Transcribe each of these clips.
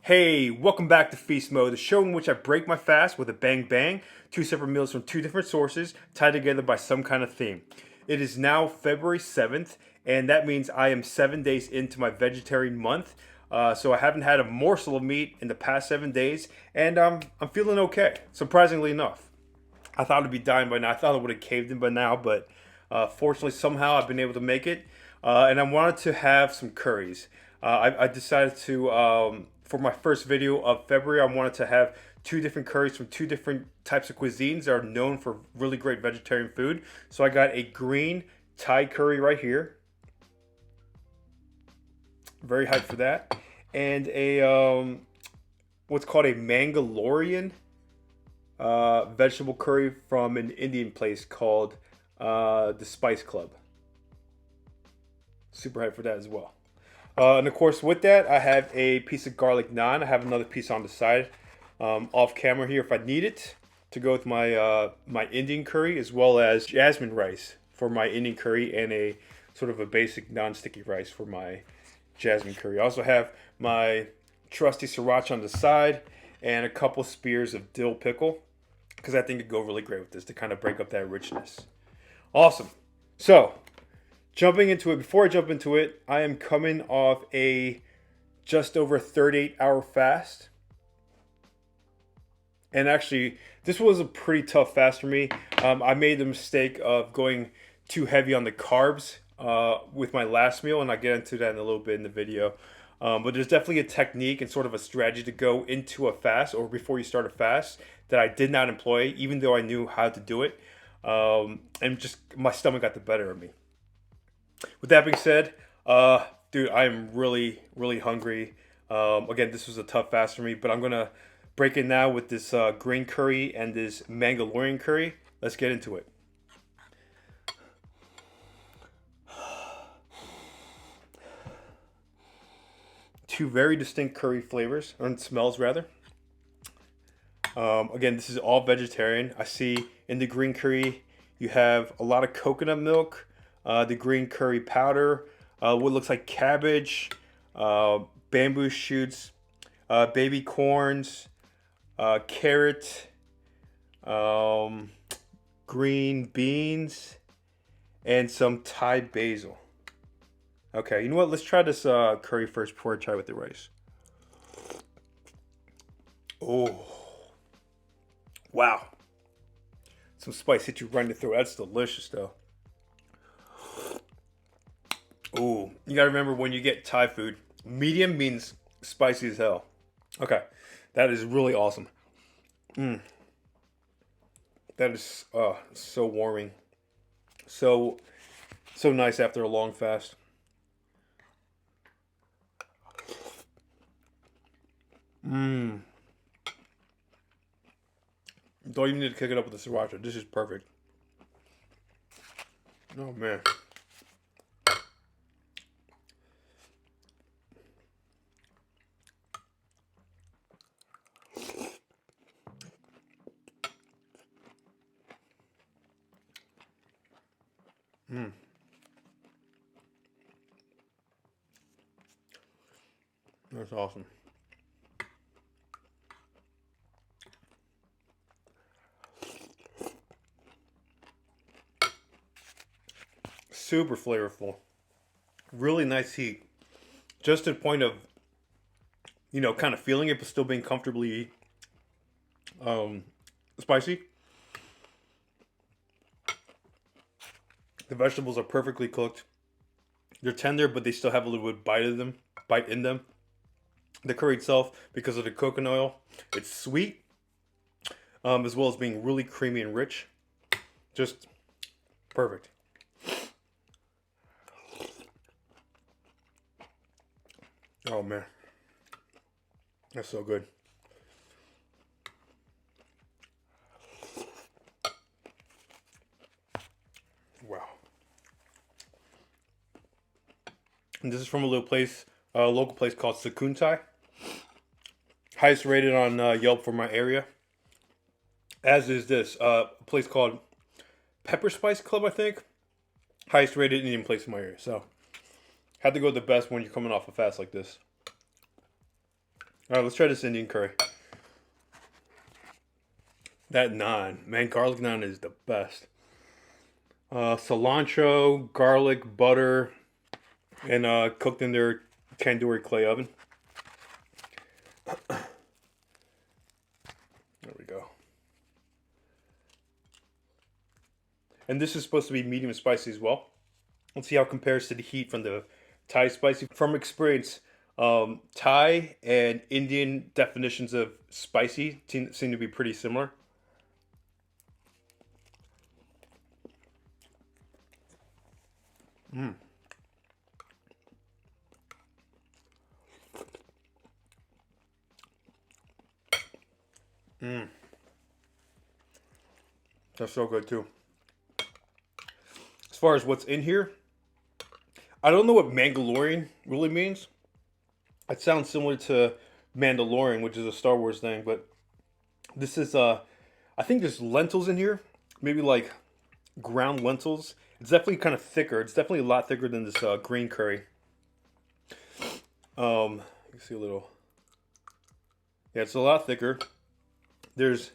Hey, welcome back to Feast Mode, the show in which I break my fast with a bang bang, two separate meals from two different sources, tied together by some kind of theme. It is now February 7th, and that means I am 7 days into my vegetarian month. So I haven't had a morsel of meat in the past 7 days, and I'm feeling okay, surprisingly enough. I thought I'd be dying by now. I thought I would have caved in by now, but fortunately, somehow I've been able to make it. And I wanted to have some curries. I decided to, for my first video of February, I wanted to have two different curries from two different types of cuisines that are known for really great vegetarian food. So I got a green Thai curry right here. Very hyped for that. And a, what's called a Mangalorian vegetable curry from an Indian place called the Spice Club. Super hyped for that as well. And of course, with that, I have a piece of garlic naan. I have another piece on the side, off camera here if I need it, to go with my my Indian curry, as well as jasmine rice for my Indian curry and a sort of a basic non-sticky rice for my jasmine curry. I also have my trusty sriracha on the side and a couple spears of dill pickle, because I think it'd go really great with this to kind of break up that richness. Awesome. So, jumping into it, before I jump into it, I am coming off a just over 38-hour fast. And actually, this was a pretty tough fast for me. I made the mistake of going too heavy on the carbs with my last meal, and I'll get into that in a little bit in the video. But there's definitely a technique and sort of a strategy to go into a fast or before you start a fast that I did not employ, even though I knew how to do it. And just my stomach got the better of me. With that being said, dude, I am really, really hungry. Again, this was a tough fast for me, but I'm going to break it now with this green curry and this Mangalorian curry. Let's get into it. Two very distinct curry flavors, or smells rather. Again, this is all vegetarian. I see in the green curry, you have a lot of coconut milk, the green curry powder, what looks like cabbage, bamboo shoots, baby corns, carrot, green beans, and some Thai basil. Okay, you know what? Let's try this curry first before I try with the rice. Oh, wow. Some spice hit you right in the throat. That's delicious, though. Ooh, you gotta remember when you get Thai food, medium means spicy as hell. Okay, that is really awesome. That is so warming. So nice after a long fast. Don't even need to kick it up with the sriracha. This is perfect. Oh, man. That's awesome. Super flavorful. Really nice heat. Just to the point of, you know, kind of feeling it, but still being comfortably spicy. The vegetables are perfectly cooked. They're tender, but they still have a little bit of bite in them. The curry itself, because of the coconut oil, it's sweet, as well as being really creamy and rich. Just perfect. Oh, man. That's so good. Wow. And this is from a little place, a local place called Sakuntai. Highest rated on Yelp for my area. As is this, a place called Pepper Spice Club, I think. Highest rated Indian place in my area. So, had to go with the best when you're coming off a fast like this. All right, let's try this Indian curry. That naan, man, garlic naan is the best. Cilantro, garlic, butter, and cooked in their tandoori clay oven. There we go. And this is supposed to be medium spicy as well. Let's see how it compares to the heat from the Thai spicy. From experience, Thai and Indian definitions of spicy seem to be pretty similar. Mm. Mm. That's so good too. As far as what's in here, I don't know what Mangalorian really means. It sounds similar to Mandalorian, which is a Star Wars thing, but this is I think there's lentils in here, maybe like ground lentils. It's definitely kind of thicker. It's definitely a lot thicker than this green curry. You can see a little. Yeah, it's a lot thicker. There's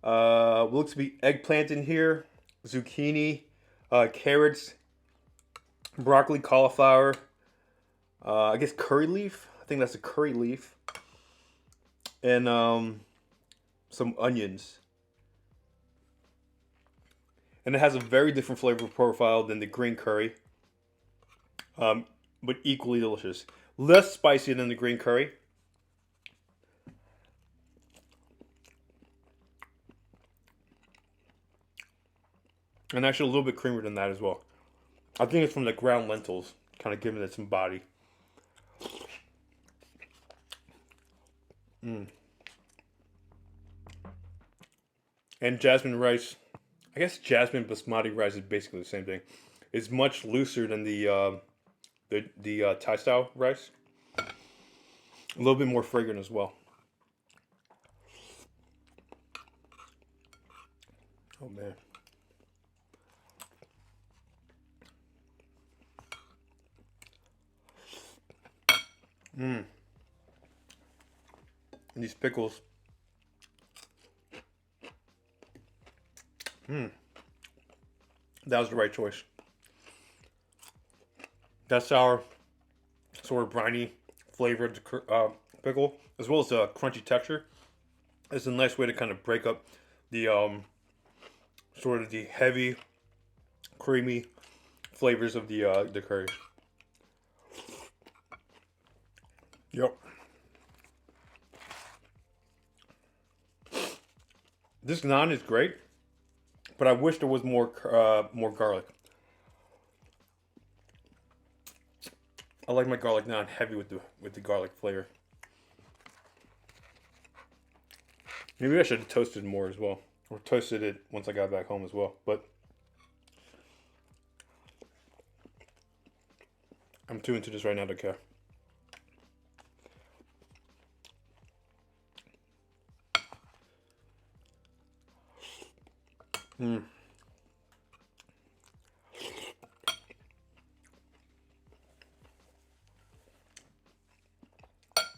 looks to be eggplant in here, zucchini, carrots, broccoli, cauliflower. I guess curry leaf. I think that's a curry leaf, and some onions. And it has a very different flavor profile than the green curry, but equally delicious. Less spicy than the green curry. And actually a little bit creamier than that as well. I think it's from the ground lentils, kind of giving it some body. Mm. And jasmine rice. I guess jasmine basmati rice is basically the same thing. It's much looser than the Thai style rice. A little bit more fragrant as well. Oh man. Mmm. And these pickles. Mmm. That was the right choice. That sour, sort of briny flavor of the pickle, as well as a crunchy texture. It's a nice way to kind of break up the sort of the heavy, creamy flavors of the curry. Yep. This naan is great, but I wish there was more garlic. I like my garlic naan heavy with the garlic flavor. Maybe I should have toasted more as well, or toasted it once I got back home as well. But I'm too into this right now to care. Mm.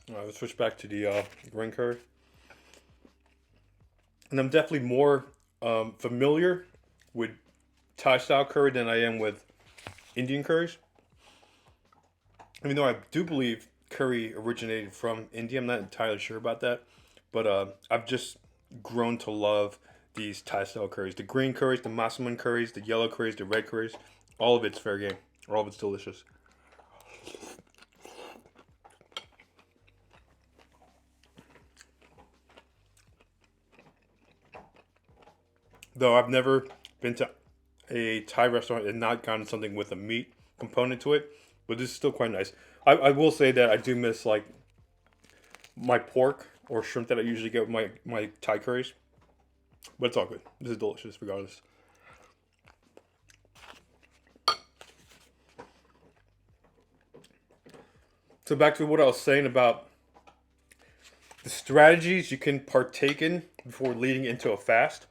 All right, let's switch back to the green curry. And I'm definitely more familiar with Thai style curry than I am with Indian curries. Even though I do believe curry originated from India, I'm not entirely sure about that. But I've just grown to love these Thai style curries. The green curries, the massaman curries, the yellow curries, the red curries. All of it's fair game. All of it's delicious. Though I've never been to a Thai restaurant and not gotten something with a meat component to it, but this is still quite nice. I will say that I do miss like my pork or shrimp that I usually get with my Thai curries, but it's all good. This is delicious regardless. So back to what I was saying about the strategies you can partake in before leading into a fast.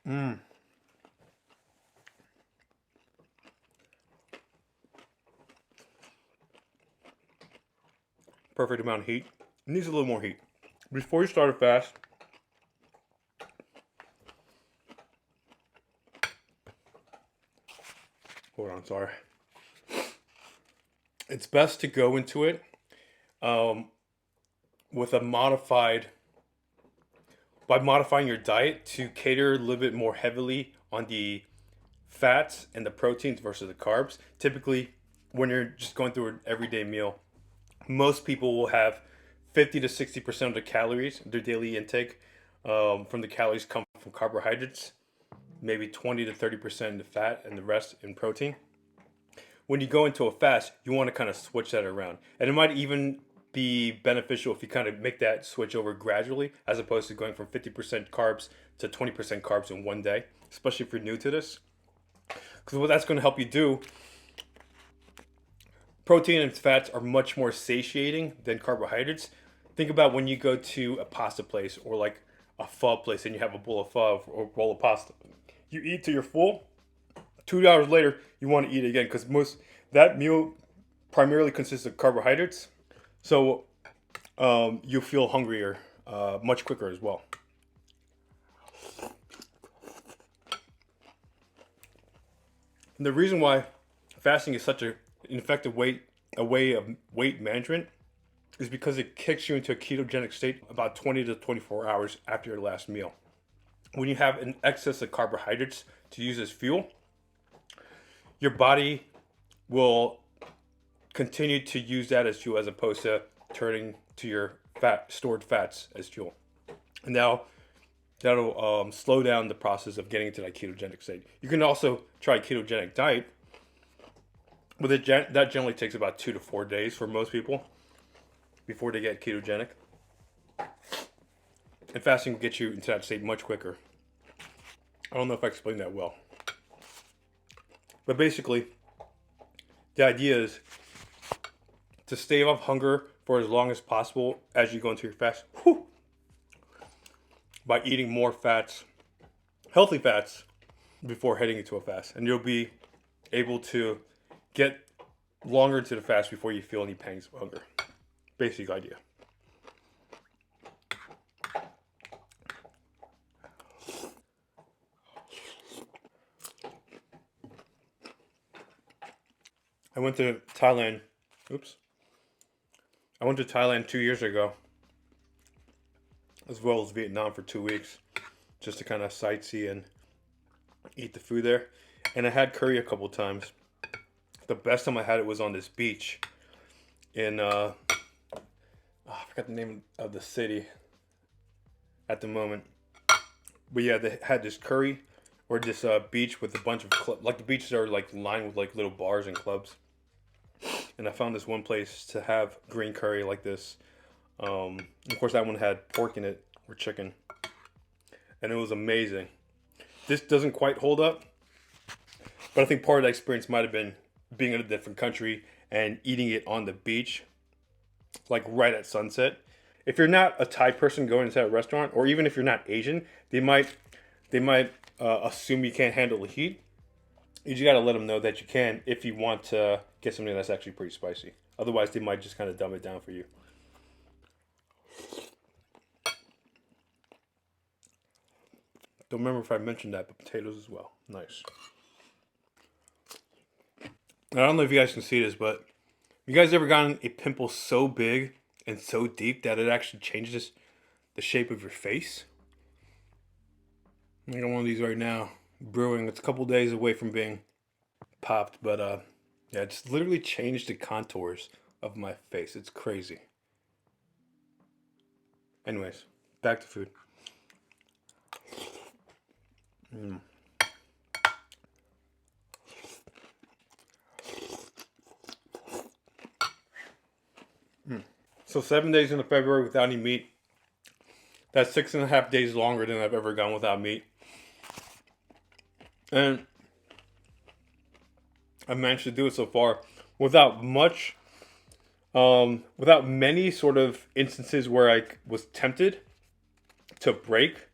Mm. Perfect amount of heat. It needs a little more heat. Before you start a fast, hold on, sorry. It's best to go into it with a by modifying your diet to cater a little bit more heavily on the fats and the proteins versus the carbs. Typically, when you're just going through an everyday meal, most people will have 50 to 60% of the calories, their daily intake from the calories come from carbohydrates, maybe 20 to 30% in the fat, and the rest in protein. When you go into a fast, you want to kind of switch that around. And it might even be beneficial if you kind of make that switch over gradually, as opposed to going from 50% carbs to 20% carbs in one day, especially if you're new to this. Because what that's going to help you do, protein and fats are much more satiating than carbohydrates. Think about when you go to a pasta place or like a pho place and you have a bowl of pho or a bowl of pasta. You eat till you're full. 2 hours later, you want to eat again because that meal primarily consists of carbohydrates. So you feel hungrier much quicker as well. And the reason why fasting is such an effective way of weight management is because it kicks you into a ketogenic state about 20 to 24 hours after your last meal. When you have an excess of carbohydrates to use as fuel, your body will continue to use that as fuel as opposed to turning to your stored fats as fuel. And now that'll slow down the process of getting into that ketogenic state. You can also try a ketogenic diet, but that generally takes about 2 to 4 days for most people before they get ketogenic. And fasting will get you into that state much quicker. I don't know if I explained that well. But basically, the idea is to stave off hunger for as long as possible as you go into your fast. By eating more fats, healthy fats, before heading into a fast. And you'll be able to get longer into the fast before you feel any pangs of hunger. Basic idea. I went to Thailand. I went to Thailand 2 years ago, as well as Vietnam for 2 weeks, just to kind of sightsee and eat the food there. And I had curry a couple times. The best time I had it was on this beach in I forgot the name of the city at the moment. But yeah, they had this curry or this beach with a bunch of like the beaches are like lined with like little bars and clubs. And I found this one place to have green curry like this. Of course, that one had pork in it or chicken, and it was amazing. This doesn't quite hold up, but I think part of that experience might have been being in a different country and eating it on the beach, like right at sunset. If you're not a Thai person going into a restaurant, or even if you're not Asian, they might assume you can't handle the heat. You just gotta let them know that you can if you want to get something that's actually pretty spicy. Otherwise, they might just kind of dumb it down for you. Don't remember if I mentioned that, but potatoes as well. Nice. I don't know if you guys can see this, but you guys ever gotten a pimple so big and so deep that it actually changes the shape of your face? I got one of these right now, brewing. It's a couple days away from being popped, but yeah, it's literally changed the contours of my face. It's crazy. Anyways, back to food. So 7 days into February without any meat. That's 6.5 days longer than I've ever gone without meat. And I managed to do it so far without without many sort of instances where I was tempted to break.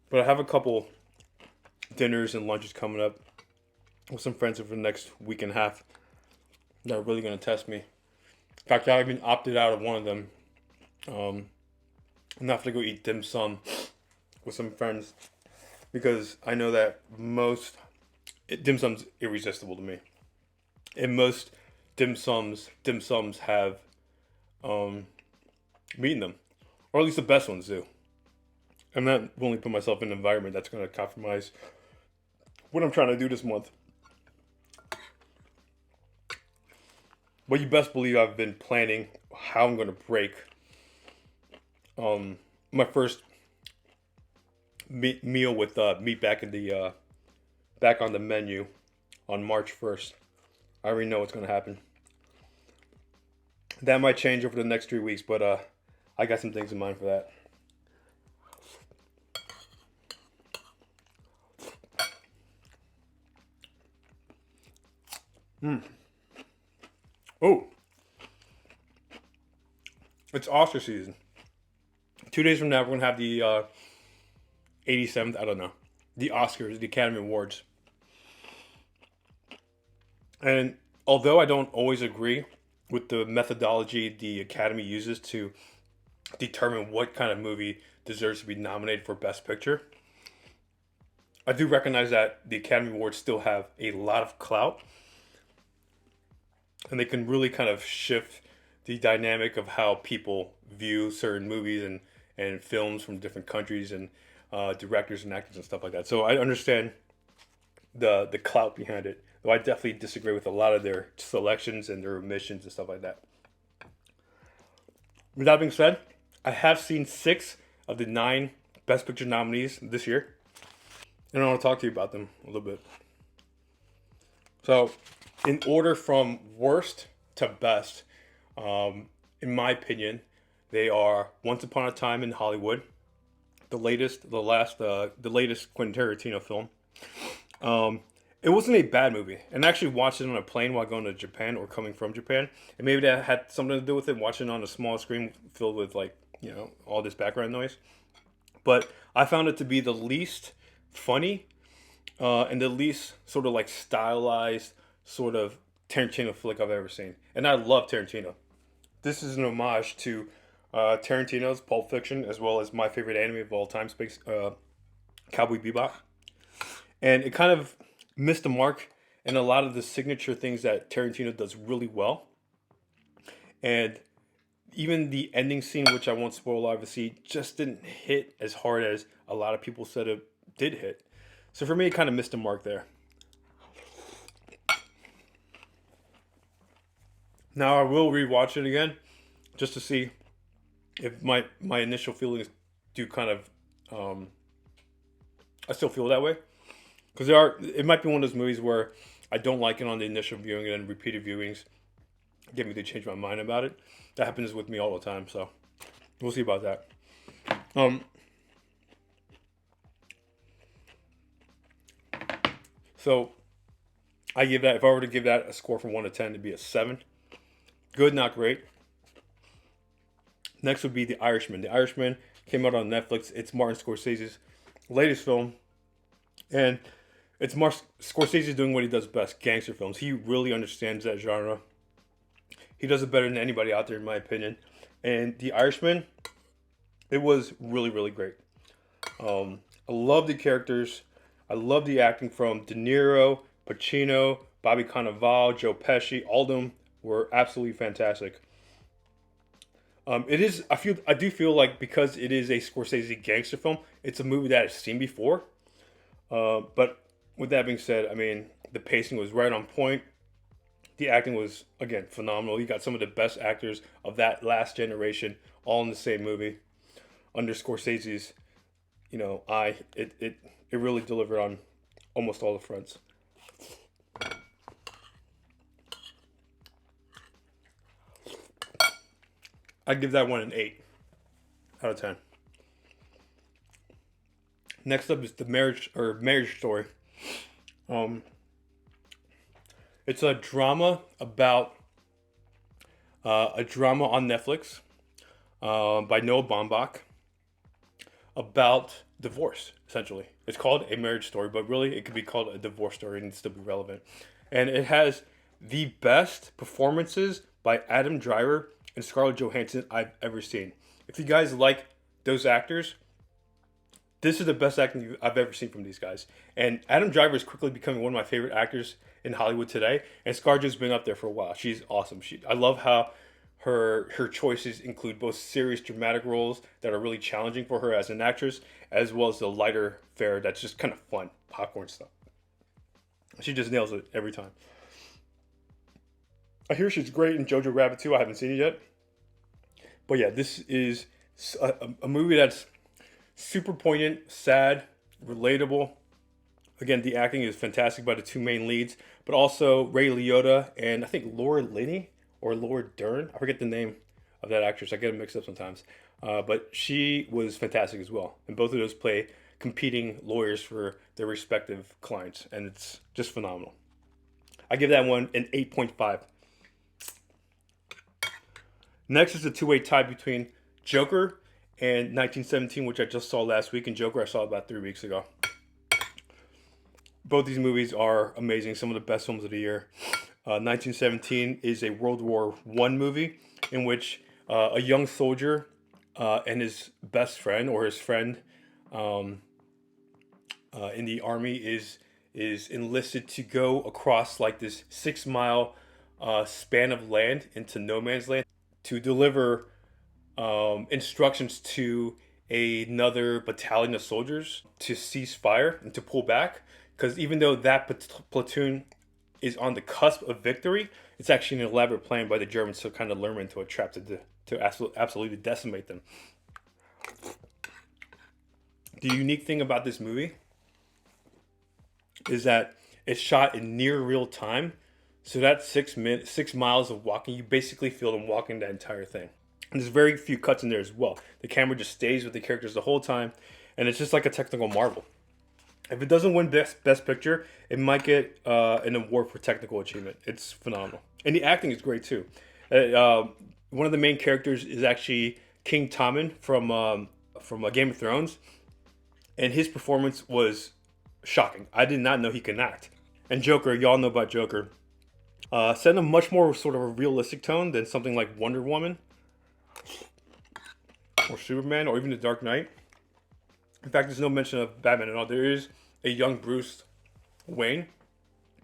But I have a couple dinners and lunches coming up with some friends over the next week and a half. that are really going to test me. In fact, I even opted out of one of them. I'm not going to go eat dim sum with some friends because I know that dim sum's irresistible to me, and most dim sums have meat in them, or at least the best ones do. I'm not willing to put myself in an environment that's going to compromise what I'm trying to do this month. But you best believe I've been planning how I'm going to break my first meal with meat back in the back on the menu on March 1st. I already know what's going to happen. That might change over the next 3 weeks, but I got some things in mind for that. Oh, it's Oscar season. 2 days from now, we're going to have the 87th, I don't know, the Oscars, the Academy Awards. And although I don't always agree with the methodology the Academy uses to determine what kind of movie deserves to be nominated for Best Picture, I do recognize that the Academy Awards still have a lot of clout, and they can really kind of shift the dynamic of how people view certain movies and films from different countries and directors and actors and stuff like that. So I understand the clout behind it, though I definitely disagree with a lot of their selections and their omissions and stuff like that. With that being said, I have seen 6 of the 9 Best Picture nominees this year, and I want to talk to you about them a little bit. So, in order from worst to best, in my opinion, they are Once Upon a Time in Hollywood, the latest Quentin Tarantino film. It wasn't a bad movie, and I actually watched it on a plane while going to Japan or coming from Japan, and maybe that had something to do with it. Watching it on a small screen filled with all this background noise, but I found it to be the least funny and the least sort of like stylized sort of Tarantino flick I've ever seen, and I love Tarantino. This is an homage to Tarantino's Pulp Fiction, as well as my favorite anime of all time, Cowboy Bebop. And it kind of missed the mark in a lot of the signature things that Tarantino does really well. And even the ending scene, which I won't spoil obviously, just didn't hit as hard as a lot of people said it did hit. So for me, it kind of missed the mark there. Now I will rewatch it again just to see if my initial feelings do kind of I still feel that way, because it might be one of those movies where I don't like it on the initial viewing, and then repeated viewings get me to change my mind about it. That happens with me all the time, so we'll see about that. So I give that, if I were to give that a score from 1 to 10, it'd be a 7. Good, not great. Next would be The Irishman. The Irishman came out on Netflix. It's Martin Scorsese's latest film. And it's Scorsese doing what he does best, gangster films. He really understands that genre. He does it better than anybody out there, in my opinion. And The Irishman, it was really, really great. I love the characters. I love the acting from De Niro, Pacino, Bobby Cannavale, Joe Pesci. All of them were absolutely fantastic. I do feel like, because it is a Scorsese gangster film, it's a movie that I've seen before. But with that being said, I mean, the pacing was right on point. The acting was, again, phenomenal. You got some of the best actors of that last generation all in the same movie. Under Scorsese's, eye, it really delivered on almost all the fronts. I give that one an 8 out of 10. Next up is the Marriage Story. It's a drama about a drama on Netflix by Noah Baumbach about divorce, essentially. It's called A Marriage Story, but really it could be called a divorce story and still be relevant. And it has the best performances by Adam Driver and Scarlett Johansson I've ever seen. If you guys like those actors, this is the best acting I've ever seen from these guys. And Adam Driver is quickly becoming one of my favorite actors in Hollywood today. And Scarlett's been up there for a while. She's awesome. I love how her choices include both serious dramatic roles that are really challenging for her as an actress, as well as the lighter fare that's just kind of fun, popcorn stuff. She just nails it every time. I hear she's great in Jojo Rabbit 2. I haven't seen it yet. But yeah, this is a movie that's super poignant, sad, relatable. Again, the acting is fantastic by the two main leads, but also Ray Liotta and I think Laura Linney or Laura Dern. I forget the name of that actress. I get them mixed up sometimes. But she was fantastic as well. And both of those play competing lawyers for their respective clients. And it's just phenomenal. I give that one an 8.5. Next is a two-way tie between Joker and 1917, which I just saw last week. And Joker I saw about 3 weeks ago. Both these movies are amazing. Some of the best films of the year. 1917 is a World War I movie in which a young soldier and his best friend or his friend in the army is enlisted to go across like this 6-mile span of land into no man's land to deliver instructions to another battalion of soldiers to cease fire and to pull back. Because even though that platoon is on the cusp of victory, it's actually an elaborate plan by the Germans to kind of lure them into a trap to absolutely decimate them. The unique thing about this movie is that it's shot in near real time. So that 6 miles of walking, you basically feel them walking that entire thing. And there's very few cuts in there as well. The camera just stays with the characters the whole time, and it's just like a technical marvel. If it doesn't win Best Picture, it might get an award for technical achievement. It's phenomenal. And the acting is great too. One of the main characters is actually King Tommen from Game of Thrones. And his performance was shocking. I did not know he could act. And Joker, y'all know about Joker. Set in a much more sort of a realistic tone than something like Wonder Woman or Superman or even The Dark Knight. In fact, there's no mention of Batman at all. There is a young Bruce Wayne,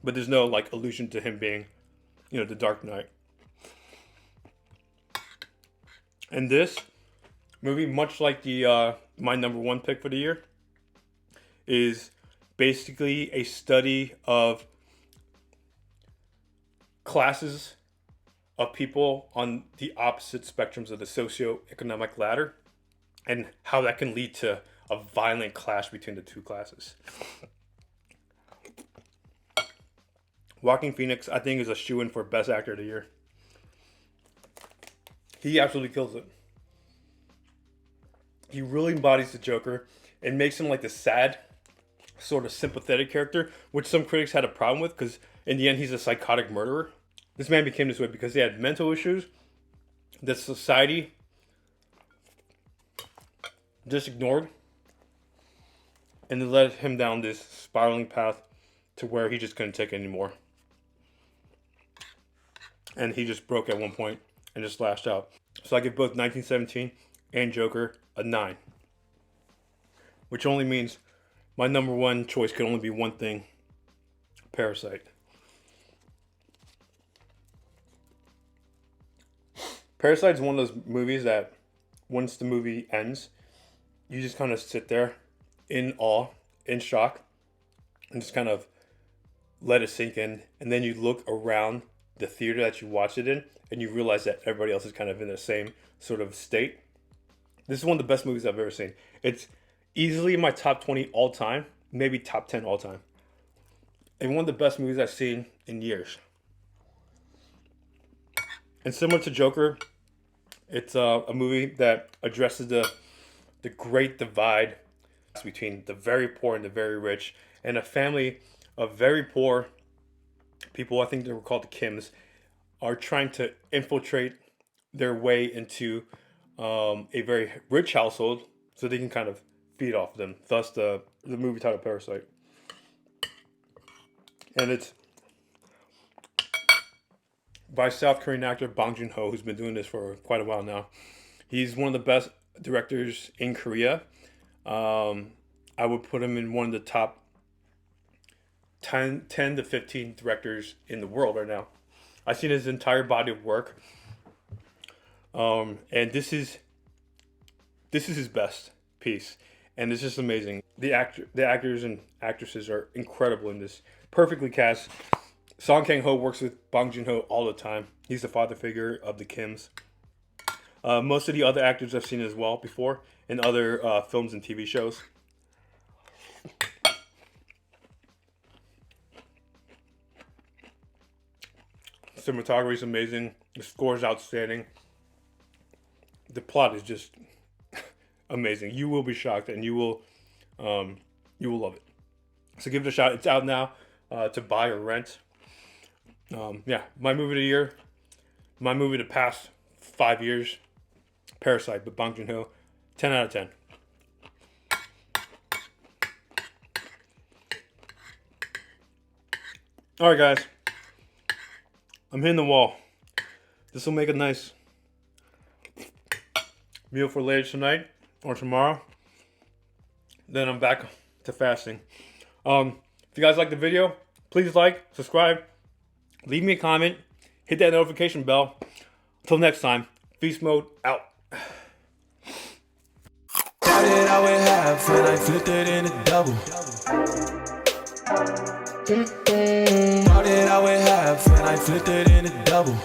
but there's no like allusion to him being, the Dark Knight. And this movie, much like the my number one pick for the year, is basically a study of classes of people on the opposite spectrums of the socioeconomic ladder and how that can lead to a violent clash between the two classes. Joaquin Phoenix, I think, is a shoo-in for Best Actor of the Year. He absolutely kills it. He really embodies the Joker and makes him like the sad, sort of sympathetic character, which some critics had a problem with because in the end he's a psychotic murderer. This man became this way because he had mental issues that society just ignored, and it led him down this spiraling path to where he just couldn't take it anymore. And he just broke at one point and just lashed out. So I give both 1917 and Joker a 9. Which only means my number one choice could only be one thing: Parasite. Parasite is one of those movies that once the movie ends, you just kind of sit there in awe, in shock, and just kind of let it sink in. And then you look around the theater that you watched it in, and you realize that everybody else is kind of in the same sort of state. This is one of the best movies I've ever seen. It's easily in my top 20 all time, maybe top 10 all time. And one of the best movies I've seen in years. And similar to Joker, it's a movie that addresses the great divide between the very poor and the very rich, and a family of very poor people, I think they were called the Kims, are trying to infiltrate their way into a very rich household so they can kind of feed off them. Thus the movie title Parasite. And it's by South Korean actor Bong Joon-ho, who's been doing this for quite a while now. He's one of the best directors in Korea. I would put him in one of the top 10 to 15 directors in the world right now. I've seen his entire body of work. And this is his best piece. And it's just amazing. The actors and actresses are incredible in this. Perfectly cast. Song Kang-ho works with Bong Joon-ho all the time. He's the father figure of the Kims. Most of the other actors I've seen as well before in other films and TV shows. Cinematography is amazing. The score is outstanding. The plot is just amazing. You will be shocked, and you will love it. So give it a shot. It's out now to buy or rent. Yeah, my movie of the year, my movie of the past 5 years, Parasite, but Bong Joon-ho, 10 out of 10. All right, guys, I'm hitting the wall. This will make a nice meal for later tonight or tomorrow. Then I'm back to fasting. If you guys like the video, please like, subscribe, leave me a comment, hit that notification bell. Until next time, feast mode out. Started out with half and I flipped it into double. Started out with half and I flipped it into double.